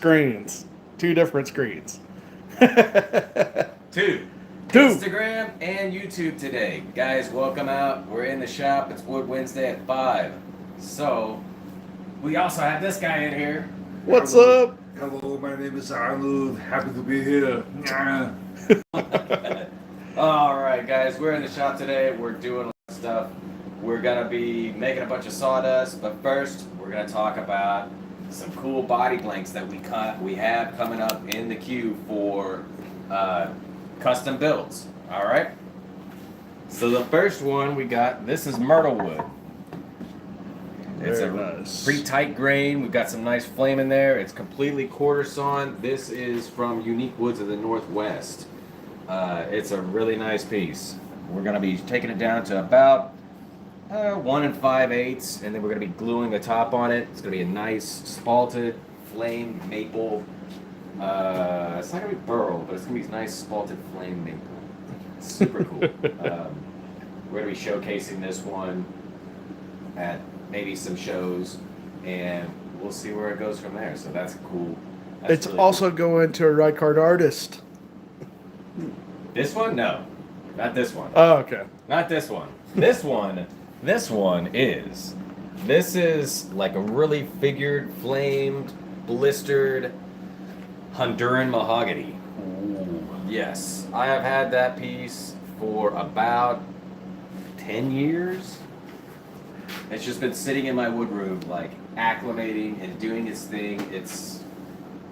screens. 2 different screens. Two. Two. Instagram and YouTube today. Guys, welcome out. We're in the shop. It's Wood Wednesday at 5. So, we also have this guy in here. What's Hello. up? Hello, my name is Arnold. Happy to be here. Alright, guys, we're in the shop today. We're doing stuff. We're going to be making a bunch of sawdust, but first, we're going to talk about some cool body blanks that we have coming up in the queue for custom builds. Alright? So the first one we got, this is Myrtle Wood. It's Very a nice. pretty tight grain. We've got some nice flame in there. It's completely quarter sawn. This is from Unique Woods of the Northwest. It's a really nice piece. We're going to be taking it down to about 1 5/8, and then we're going to be gluing the top on it. It's going to be a nice spalted flame maple. It's not going to be burl, but it's going to be nice spalted flame maple. It's super cool. We're going to be showcasing this one at maybe some shows, and we'll see where it goes from there. So that's cool. That's It's really also going to a Right Card artist. cool. This one, no, not this one. Oh, okay. Not this one. This one. This is like a really figured, flamed, blistered Honduran mahogany. Ooh. Yes, I have had that piece for about 10 years. It's just been sitting in my wood room, like acclimating and doing its thing. It's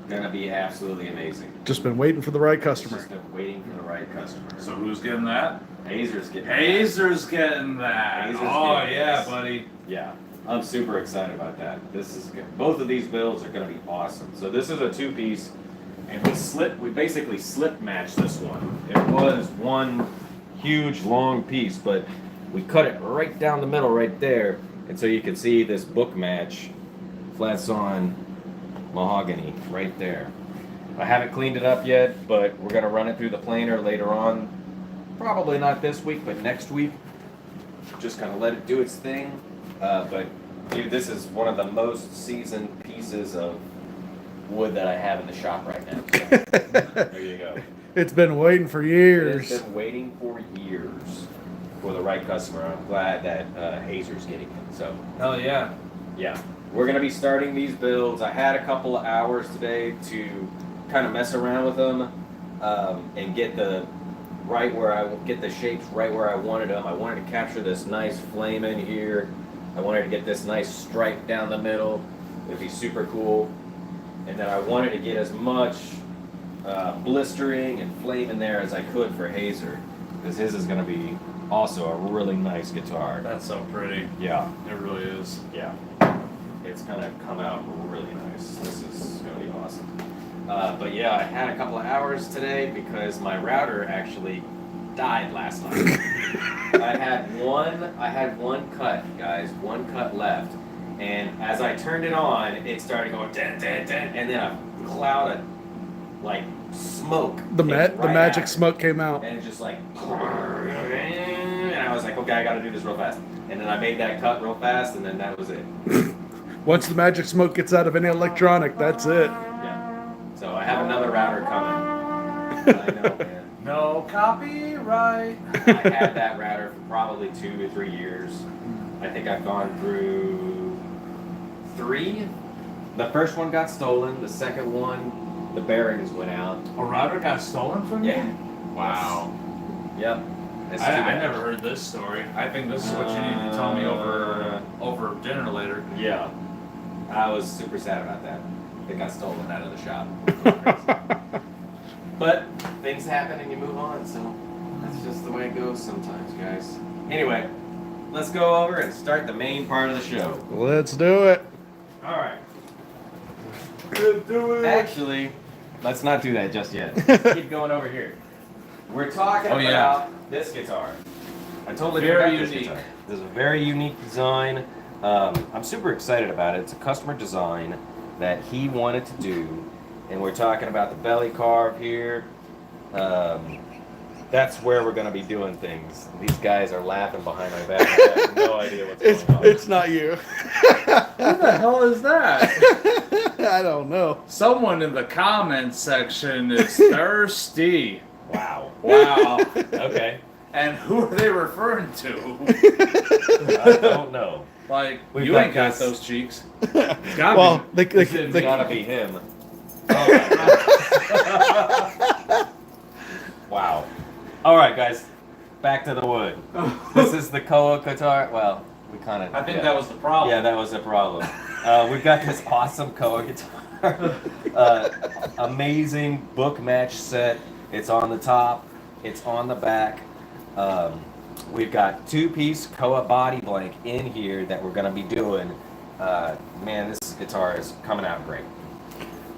gonna be absolutely amazing. Just been waiting for the right It's customer. just been waiting for the right customer. So who's getting that? Hazer's getting Hazer's getting that. Hazer's Oh getting yeah, this. buddy. Yeah, I'm super excited about that. This is good. Both of these builds are going to be awesome. So this is a 2-piece, and we basically slip matched this one. It was one huge long piece, but we cut it right down the middle right there, and so you can see this book match, flat sawn mahogany right there. I haven't cleaned it up yet, but we're going to run it through the planer later on. Probably not this week, but next week. Just kind of let it do its thing. But dude, this is one of the most seasoned pieces of wood that I have in the shop right now. So, there you go. It's been waiting for years. It's been waiting for years for the right customer. I'm glad that Hazer's getting it. So Hell yeah. yeah, we're gonna be starting these builds. I had a couple of hours today to kind of mess around with them and get the shapes right where I wanted them. I wanted to capture this nice flame in here. I wanted to get this nice stripe down the middle. It'd be super cool. And then I wanted to get as much blistering and flame in there as I could for Hazer, because his is going to be also a really nice guitar. That's so pretty. Yeah, It really is. yeah. It's going to come out really nice. This is going to be awesome. But yeah, I had a couple of hours today because my router actually died last night. I had one cut, guys, one cut left, and as I turned it on, it started going dun, dun, dun, and then a cloud of like smoke. The came magic right at me. smoke came out. And it just like, and I was like, okay, I got to do this real fast, and then I made that cut real fast, and then that was it. Once the magic smoke gets out of any electronic, that's it. Yeah. So I have another router coming. I know, man. No copyright. I had that router for probably 2 to 3 years. I think I've gone through 3. The first one got stolen. The second one, the bearings went out. A router got stolen from you? Yeah. Wow. Yep. It's too I bad. never heard this story. I think this is what you need to tell me over dinner later. Yeah. I was super sad about that. It got stolen out of the shop. But things happen and you move on, so that's just the way it goes sometimes, guys. Anyway, let's go over and start the main part of the show. Let's do it. All right. Let's do it. Actually, let's not do that just yet. Keep going over here. We're talking Oh, yeah. about this guitar. I totally Very forgot this unique. guitar. This is a very unique design. I'm super excited about it. It's a customer design that he wanted to do, and we're talking about the belly carve here. That's where we're going to be doing things. These guys are laughing behind my back. I have no idea what's going on. It's not you. Who the hell is that? I don't know. Someone in the comments section is thirsty. Wow. Wow. Okay. And who are they referring to? I don't know. Like, We've you got ain't got this. those cheeks. It's gotta Well, be. It's gotta be him. Wow. All right, guys. Back to the wood. This is the Koa Qatar. Well, we kind of. I think that was the problem. Yeah, that was the problem. We've got this awesome Koa guitar. Amazing book match set. It's on the top. It's on the back. We've got 2-piece Koa body blank in here that we're going to be doing. Man, this guitar is coming out great.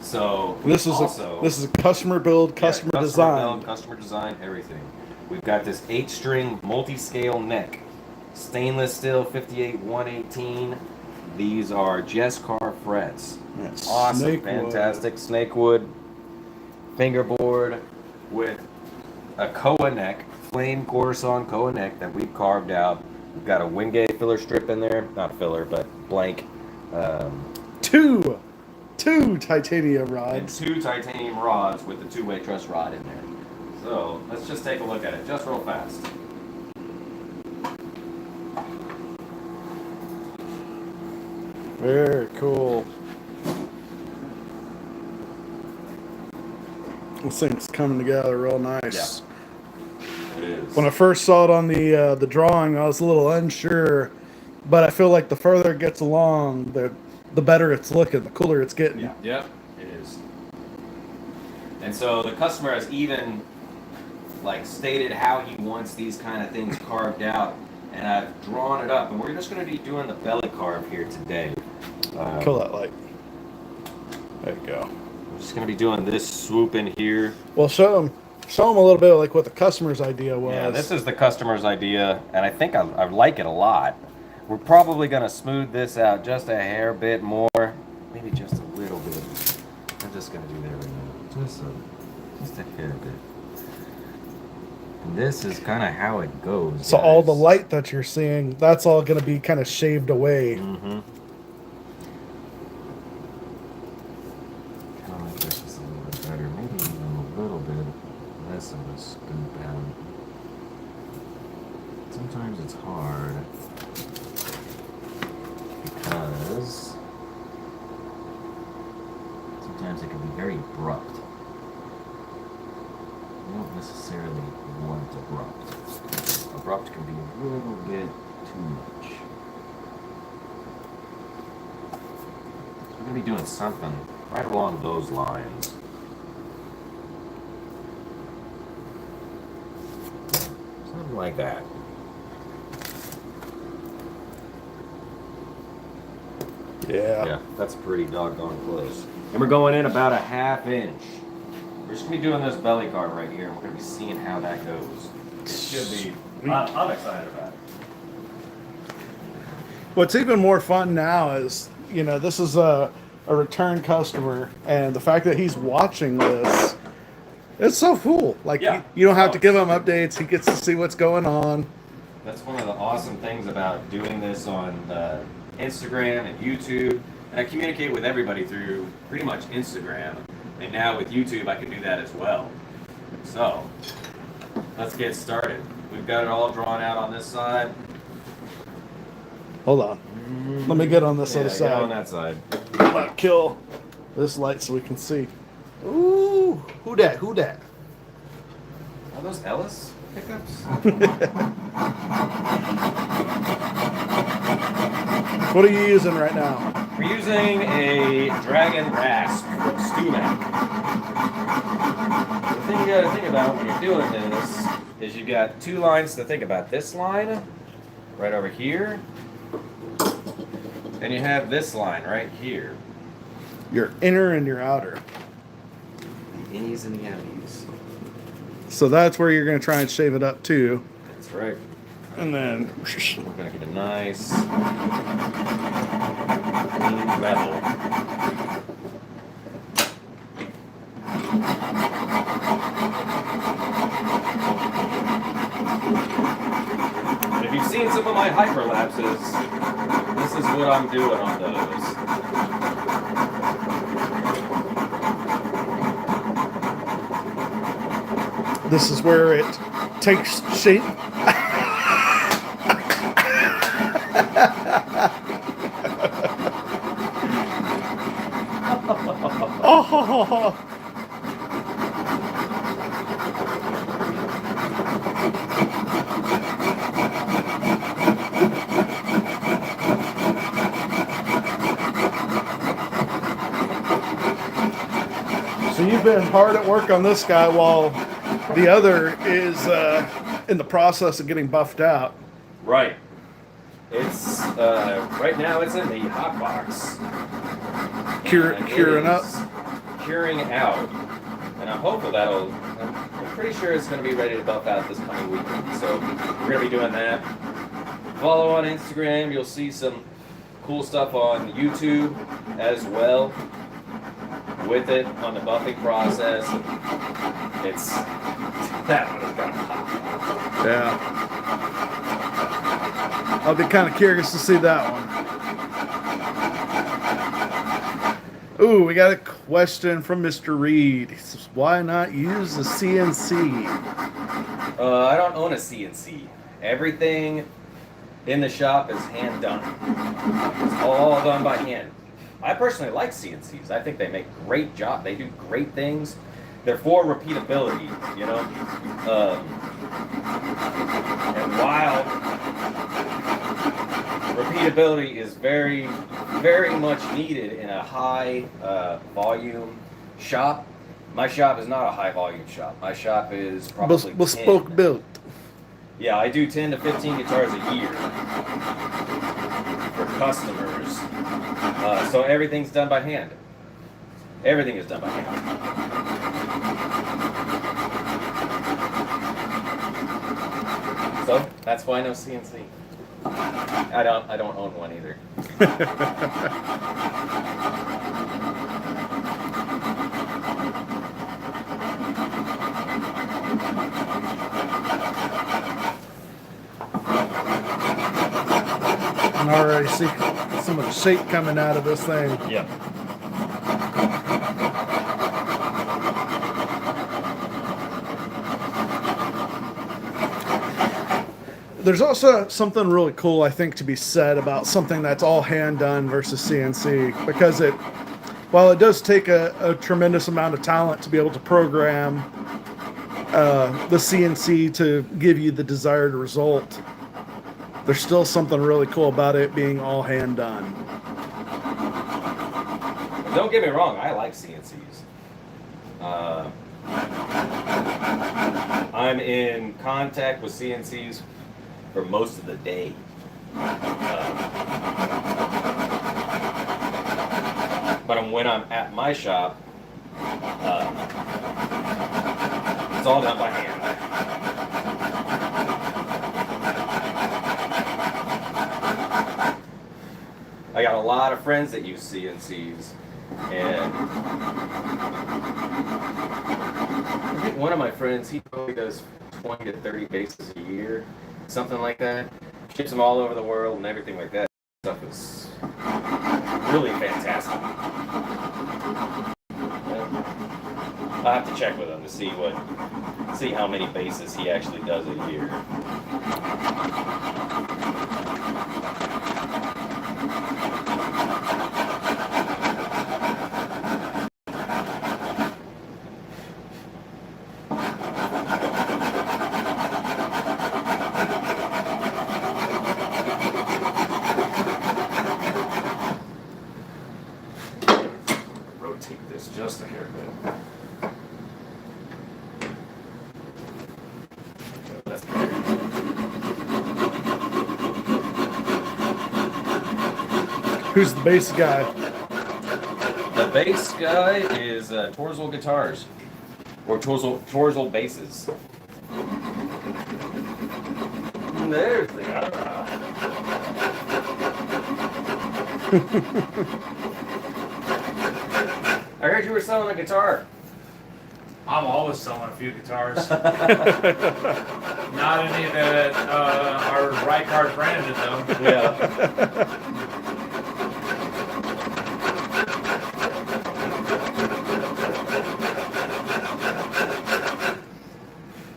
So This is also, a customer build, customer design. customer design, everything. We've got this 8-string multi-scale neck, stainless steel 58-118. These are Jescar frets. That's Awesome, snakewood. fantastic snakewood fingerboard with a Koa neck, flame Coruscant Koa neck that we've carved out. We've got a Wingate filler strip in there, not filler, but blank. Two titanium And rods. 2 titanium rods with the 2-way truss rod in there. So let's just take a look at it, just real fast. Very cool. This thing's coming together real nice. It is. When I first saw it on the drawing, I was a little unsure, but I feel like the further it gets along, the better it's looking, the cooler it's getting. Yeah. Yep. It is. And so the customer has even stated how he wants these kind of things carved out, and I've drawn it up, and we're just going to be doing the belly carve here today. Kill that light. There you go. We're just going to be doing this swoop in here. Well, show them a little bit like what the customer's idea was. Yeah, this is the customer's idea, and I think I like it a lot. We're probably going to smooth this out just a hair bit more, maybe just a little bit. I'm just going to do that right now, just a hair bit. And this is kind of how it goes. So all the guys. light that you're seeing, that's all going to be kind of shaved away. Mm-hmm. Kind of like this is a little bit better, maybe even a little bit less of a scoop out. Sometimes it's hard because sometimes it can be very abrupt. You don't necessarily want abrupt. Abrupt can be a little bit too much. We're going to be doing something right along those lines. Something like that. Yeah, that's pretty doggone close. And we're going in about a 1/2 inch. We're just going to be doing this belly carve right here, and we're going to be seeing how that goes. It should be. I'm excited about it. What's even more fun now is, this is a return customer, and the fact that he's watching this, it's so cool. Like, Yeah. you don't have to give him updates. He gets to see what's going on. That's one of the awesome things about doing this on Instagram and YouTube. And I communicate with everybody through pretty much Instagram. And now with YouTube, I can do that as well. So, let's get started. We've got it all drawn out on this side. Hold on. Let me get on this other Get side. on that side. I'm gonna kill this light so we can see. Ooh, who dat? Are those Ellis pickups? What are you using right now? We're using a Dragon Rasp from StuMac. The thing you gotta think about when you're doing this is you've got 2 lines to think about. This line, right over here, and you have this line right here. Your inner and your outer. The innies and the outies. So that's where you're gonna try and shave it up too. That's right. And then We're gonna get a nice clean level. And if you've seen some of my hyperlapses, this is what I'm doing on those. This is where it takes shape. Oh. So you've been hard at work on this guy while the other is in the process of getting buffed out. Right. It's right now it's in the hot box. And Curing it up. is Curing out. And I'm hopeful I'm pretty sure it's going to be ready to buff out this coming weekend. So we're going to be doing that. Follow on Instagram. You'll see some cool stuff on YouTube as well with it on the buffing process. It's that one is going to pop. Yeah. I'll be kind of curious to see that one. Ooh, we got a question from Mr. Reed. He says, why not use the CNC? I don't own a CNC. Everything in the shop is hand done. It's all done by hand. I personally like CNCs. I think they make great job. They do great things. They're for repeatability, you know. And while repeatability is very, very much needed in a high volume shop, my shop is not a high volume shop. My shop is probably Bespoke 10. built. Yeah, I do 10 to 15 guitars a year for customers. So everything's done by hand. Everything is done by hand. So that's why no CNC. I don't own one either. And I already see some of the shape coming out of this thing. Yep. There's also something really cool, I think, to be said about something that's all hand done versus CNC, because while it does take a tremendous amount of talent to be able to program the CNC to give you the desired result, there's still something really cool about it being all hand done. Don't get me wrong, I like CNCs. I'm in contact with CNCs for most of the day. But when I'm at my shop, it's all done by hand. I got a lot of friends that use CNCs, and I think one of my friends, he probably does 20 to 30 bases a year, something like that. Ships them all over the world and everything like that. Stuff is really fantastic. I'll have to check with him to see how many bases he actually does a year. Rotate this just a hair bit. That's better. Who's the bass guy? The bass guy is Torzel Guitars, or Torzel Basses. There's the other. I heard you were selling a guitar. I'm always selling a few guitars. Not any that are Rycard branded though. Yeah.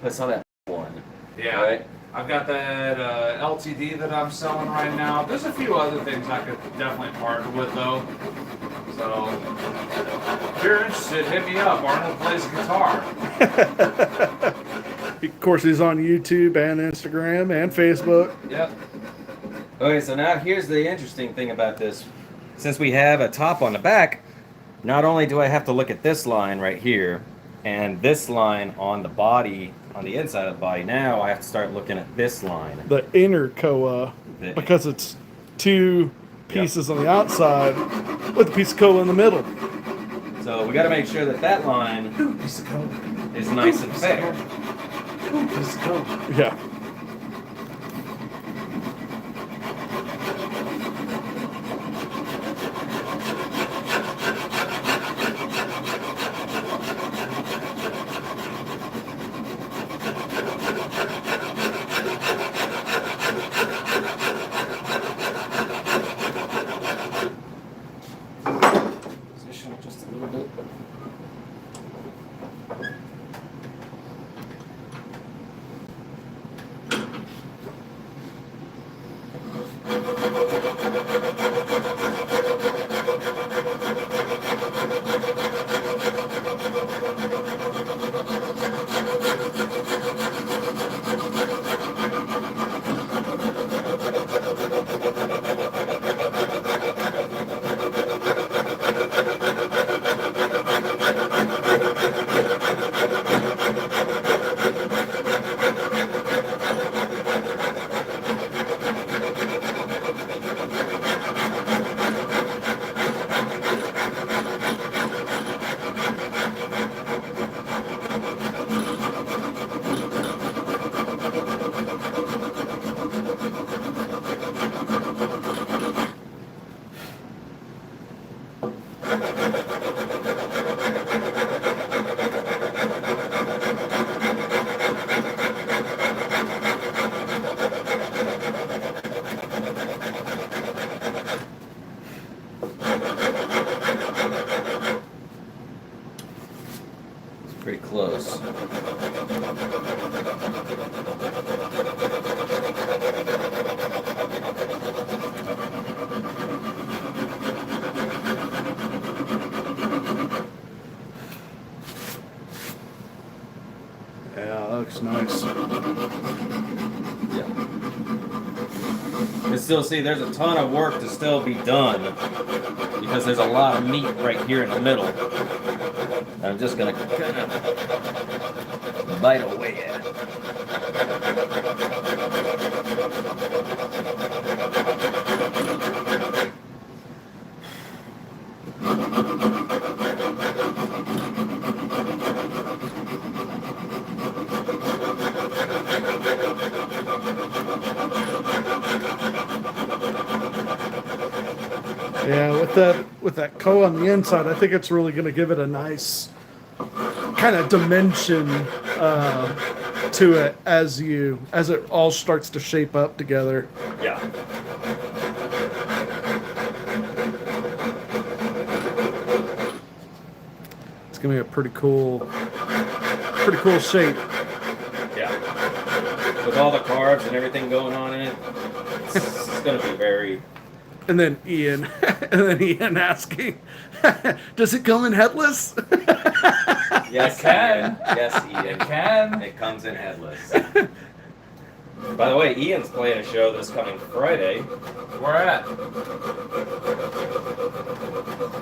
I saw that one. Yeah. Right? I've got that LTD that I'm selling right now. There's a few other things I could definitely partner with though. So if you're interested, hit me up. Arnold plays guitar. Of course, he's on YouTube and Instagram and Facebook. Yep. Okay, so now here's the interesting thing about this. Since we have a top on the back, not only do I have to look at this line right here and this line on the body, on the inside of the body, now I have to start looking at this line. The inner koa, The- because it's two pieces on the outside with a piece of koa in the middle. So we got to make sure that that line is nice and fair. Yeah. Position it just a little bit. It's pretty close. Yeah, that looks nice. Yeah. But still, see, there's a ton of work to still be done because there's a lot of meat right here in the middle. I'm just gonna kind of bite away at it. Yeah, with that koa on the inside, I think it's really going to give it a nice kind of dimension to it as it all starts to shape up together. Yeah. It's going to be a pretty cool shape. Yeah. With all the carbs and everything going on in it, it's gonna be very. And then Ian asking, "Does it come in headless?" Yes, It can. Ian. Yes, Ian. It can. It comes in headless. By the way, Ian's playing a show this coming Friday. Where at?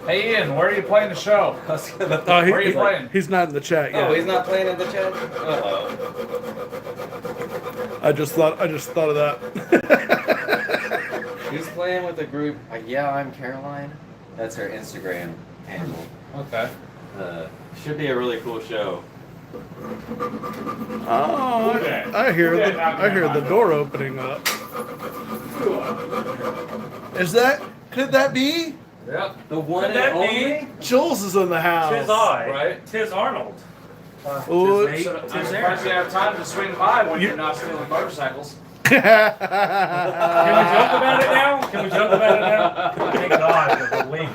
Hey Ian, where are you playing the show? Where are you playing? He's not in the chat yet. Oh, he's not playing in the chat? Uh-oh. I just thought of that. He's playing with a group. Yeah, I'm Caroline. That's her Instagram handle. Okay. Should be a really cool show. Oh, I hear the door opening up. Could that be? Yep. The one Could that and be? only? Jules is in the house. Tis I. Right. Tis Arnold. Ooh, Tis me. I'm Tis surprised Aaron. you have time to swing by when you're not stealing motorcycles. Can we joke about it now? Can we joke about it now? Thank God for relief.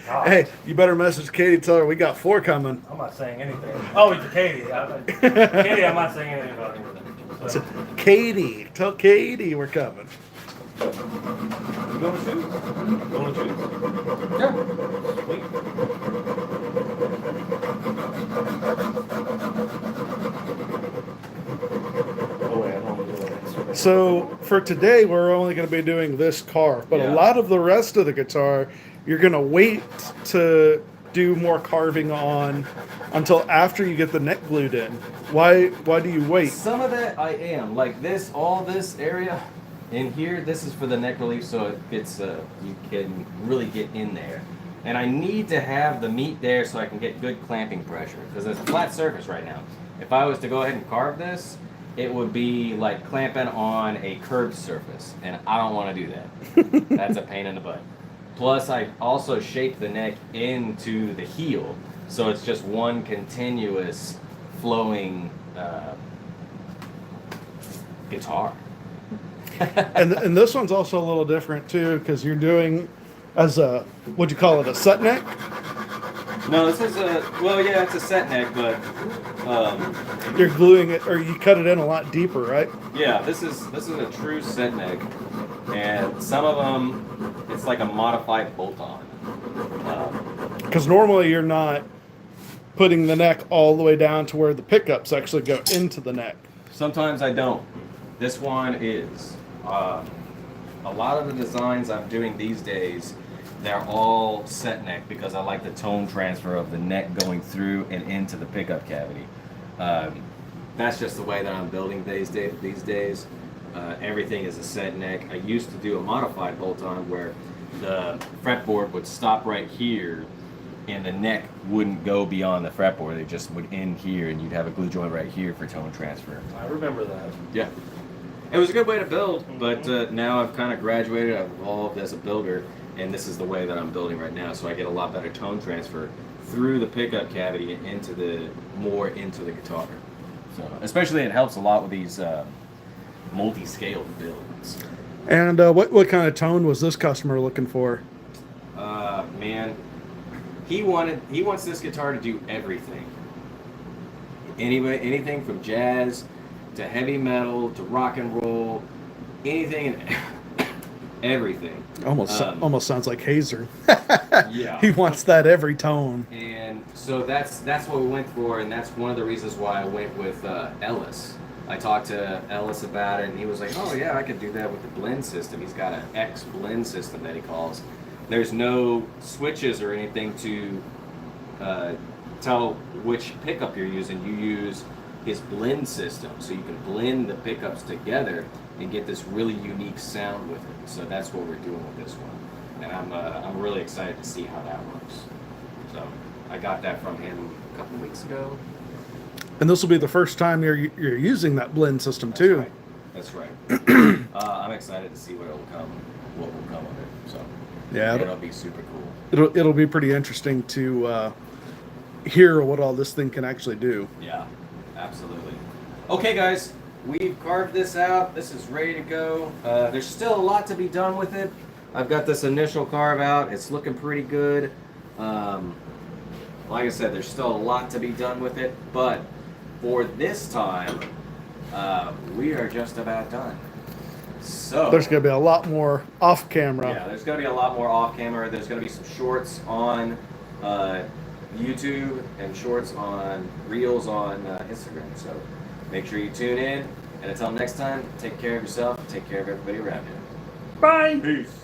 gosh. Hey, you better message Katie. Tell her we got 4 coming. I'm not saying anything. Oh, it's Katie. Katie, I'm not saying anything about anything. So, Katie, tell Katie we're coming. You going to shoot? Going to shoot? Yeah. Sweet. oh, wait, I don't want to do it. So for today, we're only going to be doing this car, but Yeah. a lot of the rest of the guitar, you're going to wait to do more carving on until after you get the neck glued in. Why do you wait? Some of that I am like this. All this area in here. This is for the neck relief, so it gets you can really get in there. And I need to have the meat there so I can get good clamping pressure because it's a flat surface right now. If I was to go ahead and carve this, it would be like clamping on a curved surface, and I don't want to do that. That's a pain in the butt. Plus, I also shape the neck into the heel, so it's just one continuous flowing guitar. And this one's also a little different too because you're doing as a what'd you call it, a set neck? No, this is yeah, it's a set neck, but You're gluing it, or you cut it in a lot deeper, right? yeah, this is a true set neck, and some of them it's like a modified bolt-on. Because normally you're not putting the neck all the way down to where the pickups actually go into the neck. Sometimes I don't. This one is. A lot of the designs I'm doing these days, they're all set neck because I like the tone transfer of the neck going through and into the pickup cavity. That's just the way that I'm building these days. Everything is a set neck. I used to do a modified bolt-on where the fretboard would stop right here and the neck wouldn't go beyond the fretboard. It just would end here and you'd have a glue joint right here for tone transfer. I remember that. Yeah. It was a good way to build, but now I've kind of graduated, I've evolved as a builder, and this is the way that I'm building right now. So I get a lot better tone transfer through the pickup cavity and into the guitar. So especially it helps a lot with these multi-scale builds. And what kind of tone was this customer looking for? Man, he wants this guitar to do everything. Anyway, anything from jazz to heavy metal to rock and roll, anything and everything. Almost sounds like Hazer. Yeah. He wants that every tone. And so that's what we went for, and that's one of the reasons why I went with Ellis. I talked to Ellis about it, and he was like, "Oh yeah, I could do that with the blend system." He's got an X blend system that he calls. There's no switches or anything to tell which pickup you're using. You use his blend system, so you can blend the pickups together and get this really unique sound with it. So that's what we're doing with this one, and I'm really excited to see how that works. So I got that from him a couple weeks ago. And this will be the first time you're using that blend system too. That's right. I'm excited to see what will come with it. So Yeah, it'll be super cool. it'll be pretty interesting to hear what all this thing can actually do. Yeah, absolutely. Okay, guys, we've carved this out. This is ready to go. There's still a lot to be done with it. I've got this initial carve out. It's looking pretty good. Like I said, there's still a lot to be done with it, but for this time, we are just about done. So There's going to be a lot more off camera. yeah, there's going to be a lot more off camera. There's going to be some shorts on YouTube and shorts on Reels on Instagram. So make sure you tune in. And until next time, take care of yourself. Take care of everybody around you. Bye. Peace.